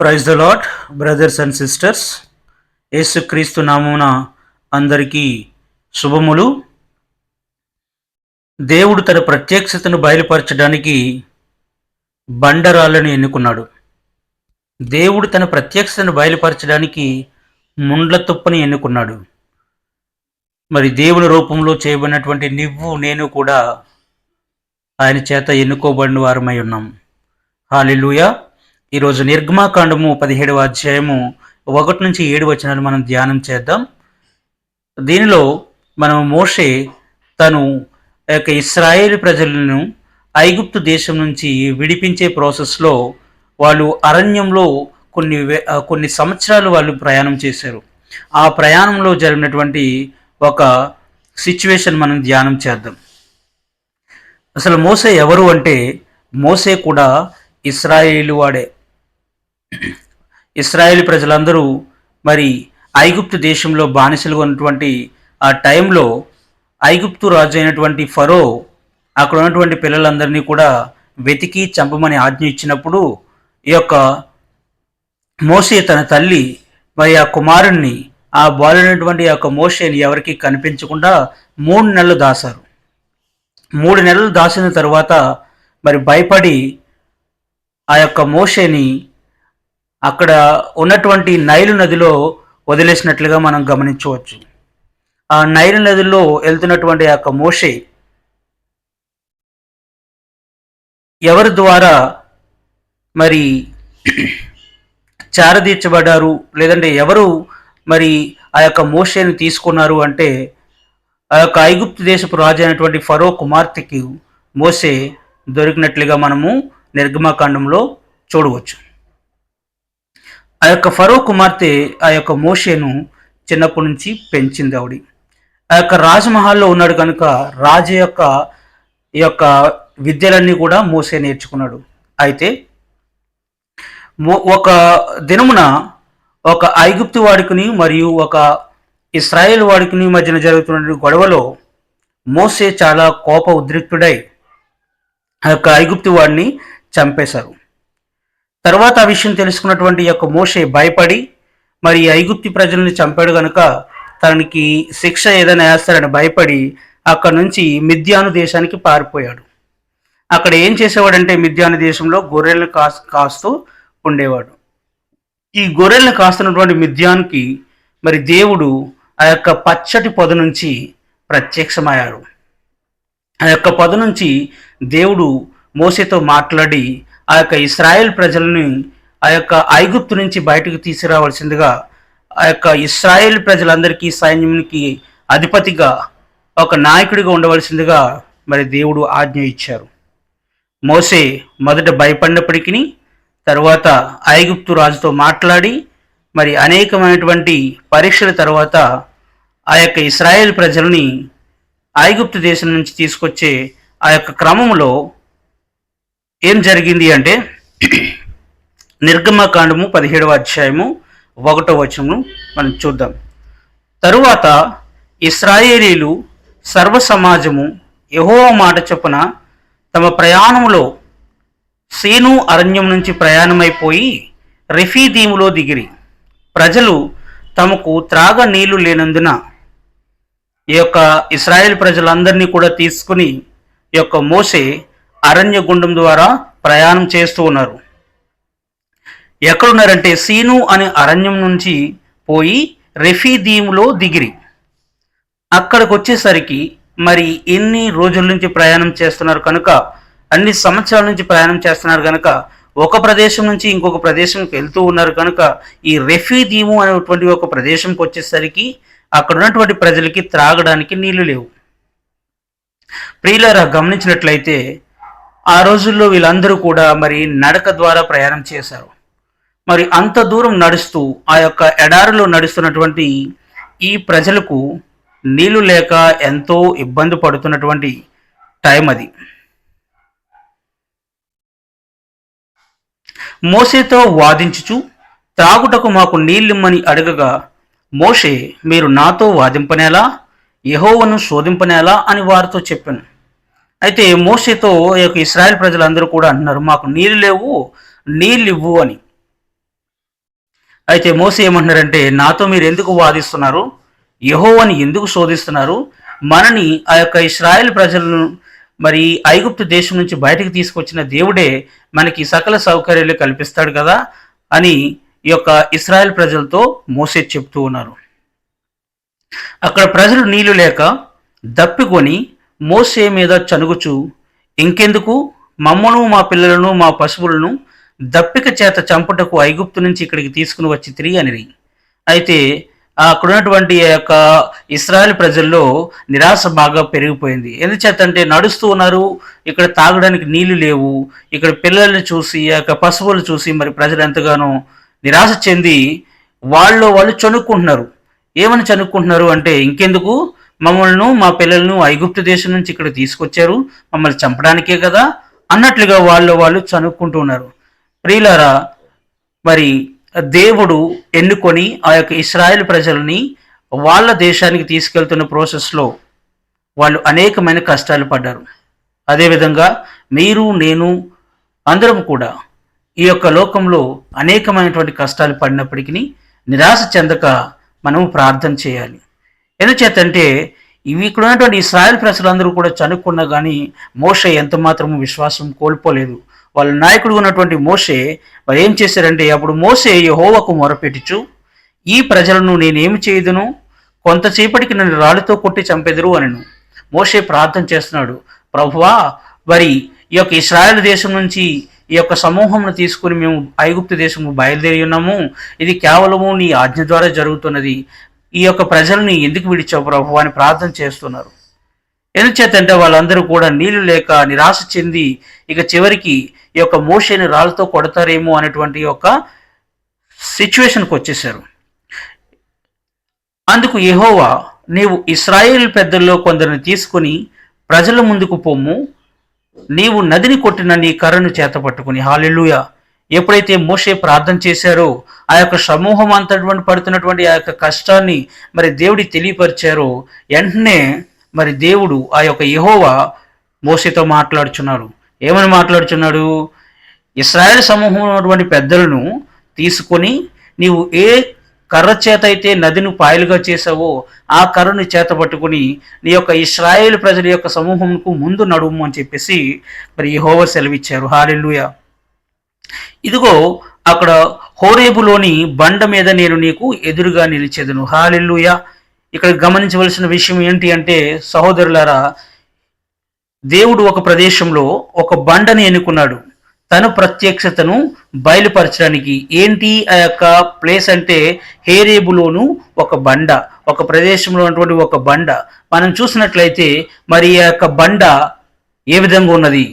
Praise the lord brothers and sisters. యేసుక్రీస్తు నామమున అందరికీ శుభములు. దేవుడు తన ప్రత్యక్షతను బయలుపరచడానికి బండరాళ్ళను ఎన్నుకున్నాడు. దేవుడు తన ప్రత్యక్షతను బయలుపరచడానికి ముండ్ల తుప్పని ఎన్నుకున్నాడు. మరి దేవుని రూపంలో చేయబడినటువంటి నువ్వు నేను కూడా ఆయన చేత ఎన్నుకోబడిన వారమై ఉన్నాం. హల్లెలూయా. ఈరోజు నిర్గమాకాండము 17వ అధ్యాయము 1 నుంచి 7 వచనాలు మనం ధ్యానం చేద్దాం. దీనిలో మనం మోషే తను యొక్క ఇశ్రాయేలు ప్రజలను ఐగుప్తు దేశం నుంచి విడిపించే ప్రాసెస్లో వాళ్ళు అరణ్యంలో కొన్ని సంవత్సరాలు వాళ్ళు ప్రయాణం చేశారు. ఆ ప్రయాణంలో జరిగినటువంటి ఒక సిచ్యువేషన్ మనం ధ్యానం చేద్దాం. అసలు మోసే ఎవరు అంటే, మోసే కూడా ఇశ్రాయేలు వాడే. ఇశ్రాయేలు ప్రజలందరూ మరి ఐగుప్తు దేశంలో బానిసలుగా ఉన్నటువంటి ఆ టైంలో ఐగుప్తు రాజు అయినటువంటి ఫరో అక్కడ ఉన్నటువంటి పిల్లలందరినీ కూడా వెతికి చంపమని ఆజ్ఞ ఇచ్చినప్పుడు ఈ యొక్క మోషే తన తల్లి మరి ఆ కుమారుణ్ణి, ఆ బాలునటువంటి ఆ యొక్క మోషేని ఎవరికి కనిపించకుండా 3 నెలలు దాశారు. 3 నెలలు దాచిన తర్వాత మరి భయపడి ఆ యొక్క మోషేని అక్కడ ఉన్నటువంటి నైలు నదిలో వదిలేసినట్లుగా మనం గమనించవచ్చు. ఆ నైలు నదిలో వెళ్తున్నటువంటి ఆ యొక్క మోషే ఎవరి ద్వారా మరి చారదీర్చబడ్డారు, లేదంటే ఎవరు మరి ఆ యొక్క మోషేని తీసుకున్నారు అంటే, ఆ యొక్క ఐగుప్తు దేశపు రాజు అయినటువంటి ఫరో కుమార్తెకి మోషే దొరికినట్లుగా మనము నిర్గమాకాండంలో చూడవచ్చు. ఆ యొక్క ఫరో కుమార్తె ఆ యొక్క మోషేను చిన్నప్పటి నుంచి పెంచింది. ఆవిడ ఆ యొక్క రాజమహల్లో ఉన్నాడు కనుక రాజు యొక్క ఈ యొక్క విద్యలన్నీ కూడా మోసే నేర్చుకున్నాడు. అయితే ఒక దినమున ఒక ఐగుప్తు వాడికిని మరియు ఒక ఇశ్రాయేల్ వాడికిని మధ్యన జరుగుతున్న గొడవలో మోసే చాలా కోప ఉద్రిక్తుడై ఆ యొక్క ఐగుప్తు వాడిని చంపేశారు. తర్వాత ఆ విషయం తెలుసుకున్నటువంటి యొక్క మోషే భయపడి మరి ఐగుప్తు ప్రజల్ని చంపాడు కనుక తనకి శిక్ష ఏదైనా వేస్తారని భయపడి అక్కడ నుంచి మిద్యాను దేశానికి పారిపోయాడు. అక్కడ ఏం చేసేవాడంటే, మిద్యాను దేశంలో గొర్రెలను కాస్తూ ఉండేవాడు. ఈ గొర్రెలను కాస్తున్నటువంటి మిద్యాన్కి మరి దేవుడు ఆ యొక్క పచ్చటి పొద నుంచి ప్రత్యక్షమయ్యాడు. ఆ యొక్క పొద నుంచి దేవుడు మోసేతో మాట్లాడి ఆ యొక్క ఇశ్రాయేల్ ప్రజలని ఆ యొక్క ఐగుప్తు నుంచి బయటకు తీసుకురావాల్సిందిగా, ఆ యొక్క ఇశ్రాయేల్ ప్రజలందరికీ సైన్యానికి అధిపతిగా ఒక నాయకుడిగా ఉండవలసిందిగా మరి దేవుడు ఆజ్ఞ ఇచ్చారు. మోసే మొదట భయపడినప్పటికీ తర్వాత ఐగుప్తు రాజుతో మాట్లాడి మరి అనేకమైనటువంటి పరీక్షల తర్వాత ఆ యొక్క ఇశ్రాయేల్ ప్రజల్ని ఐగుప్తు దేశం నుంచి తీసుకొచ్చే ఆ యొక్క క్రమంలో ఏం జరిగింది అంటే, నిర్గమకాండము 17వ అధ్యాయము 1వ వచనము మనం చూద్దాం. తరువాత ఇశ్రాయేలీలు సర్వ సమాజము యెహోవా మాట చొప్పున తమ ప్రయాణములో సీను అరణ్యం నుంచి ప్రయాణమైపోయి రెఫీదీములో దిగిరి. ప్రజలు తమకు త్రాగ నీళ్లు లేనందున ఈ యొక్క ఇశ్రాయేల్ ప్రజలందరినీ కూడా తీసుకుని ఈ యొక్క మోసే అరణ్య గుండం ద్వారా ప్రయాణం చేస్తూ ఉన్నారు. ఎక్కడున్నారంటే సీను అనే అరణ్యం నుంచి పోయి రెఫీదీములో దిగిరి. అక్కడికి వచ్చేసరికి మరి ఎన్ని రోజుల నుంచి ప్రయాణం చేస్తున్నారు కనుక, అన్ని సంవత్సరాల నుంచి ప్రయాణం చేస్తున్నారు కనుక ఒక ప్రదేశం నుంచి ఇంకొక ప్రదేశంకి వెళ్తూ ఉన్నారు కనుక ఈ రెఫీదీము అనేటువంటి ఒక ప్రదేశంకి వచ్చేసరికి అక్కడ ఉన్నటువంటి ప్రజలకి త్రాగడానికి నీళ్లు లేవు. ప్రియులారా, గమనించినట్లయితే ఆ రోజుల్లో వీళ్ళందరూ కూడా మరి నడక ద్వారా ప్రయాణం చేశారు. మరి అంత దూరం నడుస్తూ ఆ యొక్క ఎడారిలో నడుస్తున్నటువంటి ఈ ప్రజలకు నీళ్లు లేక ఎంతో ఇబ్బంది పడుతున్నటువంటి టైం అది. మోసేతో వాదించుచు త్రాగుటకు మాకు నీళ్ళిమ్మని అడగగా మోషే, మీరు నాతో వాదింపనేలా, యెహోవాను శోధింపనేలా అని వారితో చెప్పాను. అయితే మోషేతో ఈ యొక్క ఇశ్రాయేల్ ప్రజలందరూ కూడా అన్నారు, మాకు నీళ్ళు లేవు, నీళ్ళు ఇవ్వు అని. అయితే మోసే ఏమంటున్నారంటే, నాతో మీరు ఎందుకు వాదిస్తున్నారు, యెహోవాని ఎందుకు శోధిస్తున్నారు, మనని ఆ యొక్క ఇశ్రాయేల్ ప్రజలను మరి ఐగుప్తు దేశం నుంచి బయటకు తీసుకొచ్చిన దేవుడే మనకి సకల సౌకర్యాలు కల్పిస్తాడు కదా అని ఈ యొక్క ఇశ్రాయేల్ ప్రజలతో మోసే చెప్తూ ఉన్నారు. అక్కడ ప్రజలు నీళ్లు లేక దప్పికొని మోసే మీద చనుగుచు, ఇంకెందుకు మమ్మను మా పిల్లలను మా పశువులను దప్పిక చేత చంపుటకు ఐగుప్తు నుంచి ఇక్కడికి తీసుకుని వచ్చి తిరిగి అనిరి. అయితే అక్కడ ఉన్నటువంటి ఆ యొక్క ఇస్రాయల్ ప్రజల్లో నిరాశ బాగా పెరిగిపోయింది. ఎందుచేతంటే నడుస్తూ ఉన్నారు, ఇక్కడ తాగడానికి నీళ్లు లేవు, ఇక్కడ పిల్లల్ని చూసి ఆ యొక్క పశువులు చూసి మరి ప్రజలు ఎంతగానో నిరాశ చెంది వాళ్ళు చనుక్కుంటున్నారు. ఏమని చనుక్కుంటున్నారు అంటే, ఇంకెందుకు మమ్మల్ని మా పిల్లలను ఐగుప్తు దేశం నుంచి ఇక్కడ తీసుకొచ్చారు, మమ్మల్ని చంపడానికే కదా అన్నట్లుగా వాళ్ళు చనుక్కుంటూ ఉన్నారు. ప్రియులారా, మరి దేవుడు ఎన్నుకొని ఆ యొక్క ఇశ్రాయేల్ ప్రజల్ని వాళ్ళ దేశానికి తీసుకెళ్తున్న ప్రాసెస్లో వాళ్ళు అనేకమైన కష్టాలు పడ్డారు. అదేవిధంగా మీరు నేను అందరం కూడా ఈ యొక్క లోకంలో అనేకమైనటువంటి కష్టాలు పడినప్పటికీ నిరాశ చెందక మనము ప్రార్థన చేయాలి. ఎందుచేతంటే ఇక్కడ ఉన్నటువంటి ఇశ్రాయేల్ ప్రజలందరూ కూడా చనుక్కున్నా కానీ మోషే ఎంత మాత్రము విశ్వాసం కోల్పోలేదు. వాళ్ళ నాయకుడు ఉన్నటువంటి మోషే వారు ఏం చేశారంటే, అప్పుడు మోషే యెహోవాకు మొరపెట్టుచు, ఈ ప్రజలను నేనేమి చేయదును, కొంతసేపటికి నన్ను రాళ్ళతో కొట్టి చంపెదరు అనను. మోషే ప్రార్థన చేస్తున్నాడు, ప్రభువా మరి ఈ యొక్క ఇశ్రాయేల్ దేశం నుంచి ఈ యొక్క సమూహంను తీసుకుని మేము ఐగుప్తు దేశము బయలుదేరి ఉన్నాము, ఇది కేవలము నీ ఆజ్ఞ ద్వారా జరుగుతున్నది, ఈ యొక్క ప్రజల్ని ఎందుకు విడిచావు ప్రభు అని ప్రార్థన చేస్తున్నారు. ఎందుచేతంటే వాళ్ళందరూ కూడా నీళ్లు లేక నిరాశ చెంది ఇక చివరికి ఈ యొక్క మోషేని రాళ్ళతో కొడతారేమో అనేటువంటి యొక్క సిచ్యువేషన్కి వచ్చేసారు. అందుకు యెహోవా, నీవు ఇశ్రాయేల్ పెద్దల్లో కొందరిని తీసుకుని ప్రజల ముందుకు పొమ్ము, నీవు నదిని కొట్టిన నీ కర్రను చేత పట్టుకుని. హల్లెలూయా. ఎప్పుడైతే మోషే ప్రార్థన చేశారో ఆ యొక్క సమూహం అంతటువంటి పడుతున్నటువంటి ఆ యొక్క కష్టాన్ని మరి దేవుడికి తెలియపరిచారో వెంటనే మరి దేవుడు ఆ యొక్క యెహోవా మోషేతో మాట్లాడుచున్నాడు. ఏమని మాట్లాడుచున్నాడు? ఇశ్రాయేల్ సమూహం ఉన్నటువంటి పెద్దలను తీసుకొని నీవు ఏ కర్ర చేత అయితే నదిని పాయలుగా చేసావో ఆ కర్రను చేత పట్టుకుని నీ యొక్క ఇశ్రాయేల్ ప్రజల యొక్క సమూహంకు ముందు నడుము అని చెప్పేసి మరి యెహోవా సెలవిచ్చారు. హల్లెలూయా. ఇదిగో అక్కడ హోరేబులోని బండ మీద నేను నీకు ఎదురుగా నిలిచేదను. హల్లెలూయా. ఇక్కడ గమనించవలసిన విషయం ఏంటి అంటే, సహోదరులారా, దేవుడు ఒక ప్రదేశంలో ఒక బండని ఎన్నుకున్నాడు తన ప్రత్యక్షతను బయలుపరచడానికి. ఏంటి ఆ యొక్క ప్లేస్ అంటే, హోరేబులోను ఒక బండ, ఒక ప్రదేశంలో ఉన్నటువంటి ఒక బండ. మనం చూసినట్లయితే మరి ఆ యొక్క బండ ఏ విధంగా ఉన్నది,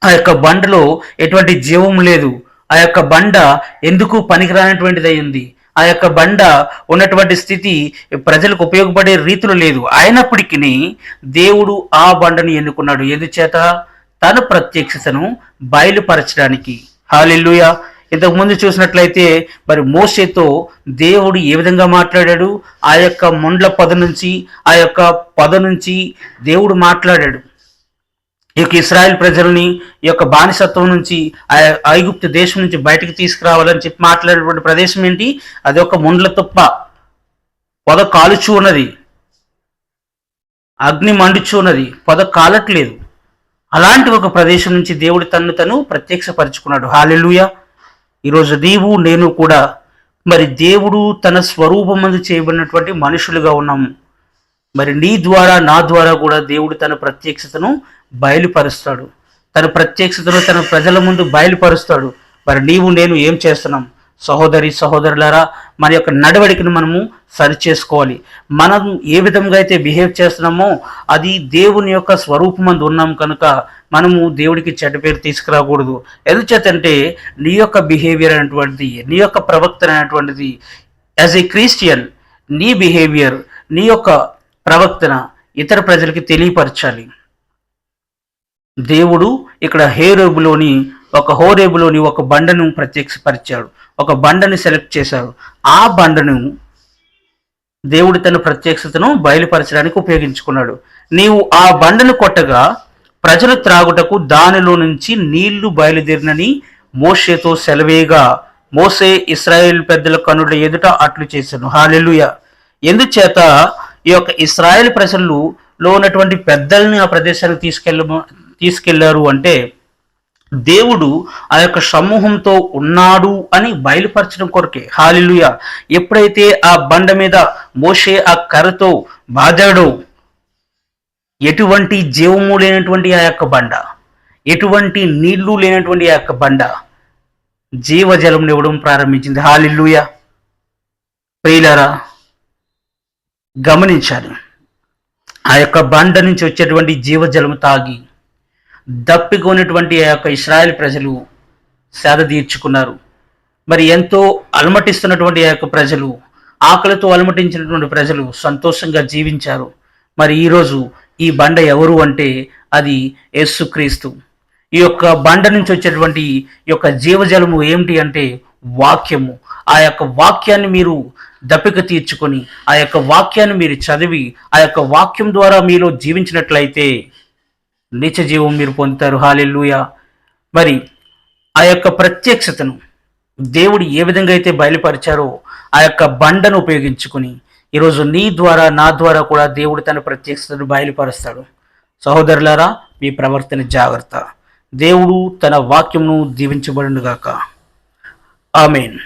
ఆ యొక్క బండలో ఎటువంటి జీవం లేదు, ఆ యొక్క బండ ఎందుకు పనికిరానటువంటిది అయింది, ఆ యొక్క బండ ఉన్నటువంటి స్థితి ప్రజలకు ఉపయోగపడే రీతిలో లేదు. అయినప్పటికీ దేవుడు ఆ బండని ఎన్నుకున్నాడు. ఎందుచేత? తన ప్రత్యక్షతను బయలుపరచడానికి. హల్లెలూయా. ఇంతకుముందు చూసినట్లయితే మరి మోషేతో దేవుడు ఏ విధంగా మాట్లాడాడు, ఆ యొక్క ముండ్ల పొద నుంచి దేవుడు మాట్లాడాడు. ఈ యొక్క ఇశ్రాయేల్ ప్రజల్ని ఈ యొక్క బానిసత్వం నుంచి ఐగుప్తు దేశం నుంచి బయటకు తీసుకురావాలని చెప్పి మాట్లాడేటువంటి ప్రదేశం ఏంటి? అది ఒక ముండ్ల తుప్ప, పొద కాలుచూ ఉన్నది, అగ్ని మండుచూ ఉన్నది, పొద కాలట్లేదు. అలాంటి ఒక ప్రదేశం నుంచి దేవుడు తను ప్రత్యక్షపరుచుకున్నాడు. హల్లెలూయా. ఈరోజు నీవు నేను కూడా మరి దేవుడు తన స్వరూపమందు చేయబడినటువంటి మనుషులుగా ఉన్నాము. మరి నీ ద్వారా నా ద్వారా కూడా దేవుడు తన ప్రత్యక్షతను బయలుపరుస్తాడు. తన ప్రత్యక్షతను తన ప్రజల ముందు బయలుపరుస్తాడు. మరి నీవు నేను ఏం చేస్తున్నాం? సహోదరులారా, మన యొక్క నడవడికను మనము సరి చేసుకోవాలి. మనం ఏ విధంగా అయితే బిహేవ్ చేస్తున్నామో అది దేవుని యొక్క స్వరూపమందు ఉన్నాం కనుక మనము దేవుడికి చెడ్డ పేరు తీసుకురాకూడదు. ఎందుచేతంటే నీ యొక్క బిహేవియర్ అనేటువంటిది, నీ యొక్క ప్రవక్తన అనేటువంటిది, యాజ్ ఏ క్రిస్టియన్ నీ బిహేవియర్, నీ యొక్క ప్రవక్తన ఇతర ప్రజలకి తెలియపరచాలి. దేవుడు ఇక్కడ హోరేబులోని ఒక బండను ప్రత్యక్షపరిచాడు, ఒక బండని సెలెక్ట్ చేశాడు. ఆ బండను దేవుడు తన ప్రత్యక్షతను బయలుపరచడానికి ఉపయోగించుకున్నాడు. నీవు ఆ బండను కొట్టగా ప్రజలు త్రాగుటకు దానిలో నుంచి నీళ్లు బయలుదేరినని మోషేతో సెలవేగా మోసే ఇశ్రాయేల్ పెద్దల కనుల ఎదుట అట్లు చేశాను. హల్లెలూయా. ఎందుచేత ఈ యొక్క ఇశ్రాయేల్ ప్రజల్లో ఉన్నటువంటి పెద్దల్ని ఆ ప్రదేశానికి తీసుకెళ్లారు అంటే దేవుడు ఆ యొక్క సమూహంతో ఉన్నాడు అని బయలుపరచడం కొరకే. హల్లెలూయా. ఎప్పుడైతే ఆ బండ మీద మోషే ఆ కర్రతో బాదాడో, ఎటువంటి జీవము లేనటువంటి ఆ యొక్క బండ, ఎటువంటి నీళ్లు లేనటువంటి ఆ యొక్క బండ జీవజలం ఇవ్వడం ప్రారంభించింది. హల్లెలూయా. ప్రియులారా, గమనించాలి. ఆ యొక్క బండ నుంచి వచ్చేటువంటి జీవజలం తాగి దప్పికొన్నటువంటి ఆ యొక్క ఇశ్రాయేల్ ప్రజలు సేద తీర్చుకున్నారు. మరి ఎంతో అలమటిస్తున్నటువంటి ఆ యొక్క ప్రజలు, ఆకలితో అలమటించినటువంటి ప్రజలు సంతోషంగా జీవించారు. మరి ఈరోజు ఈ బండ ఎవరు అంటే అది యేసుక్రీస్తు. ఈ యొక్క బండ నుంచి వచ్చేటువంటి ఈ యొక్క జీవజలము ఏమిటి అంటే వాక్యము. ఆ యొక్క వాక్యాన్ని మీరు దప్పిక తీర్చుకొని, ఆ యొక్క వాక్యాన్ని మీరు చదివి, ఆ యొక్క వాక్యం ద్వారా మీలో జీవించినట్లయితే నిత్య జీవం మీరు పొందుతారు. హల్లెలూయా. మరి ఆ యొక్క ప్రత్యక్షతను దేవుడు ఏ విధంగా అయితే బయలుపరిచారో ఆ యొక్క బండను ఉపయోగించుకుని ఈరోజు నీ ద్వారా నా ద్వారా కూడా దేవుడు తన ప్రత్యక్షతను బయలుపరుస్తాడు. సహోదరులారా, మీ ప్రవర్తన జాగ్రత్త. దేవుడు తన వాక్యమును దీవించబడును గాక. ఆమేన్.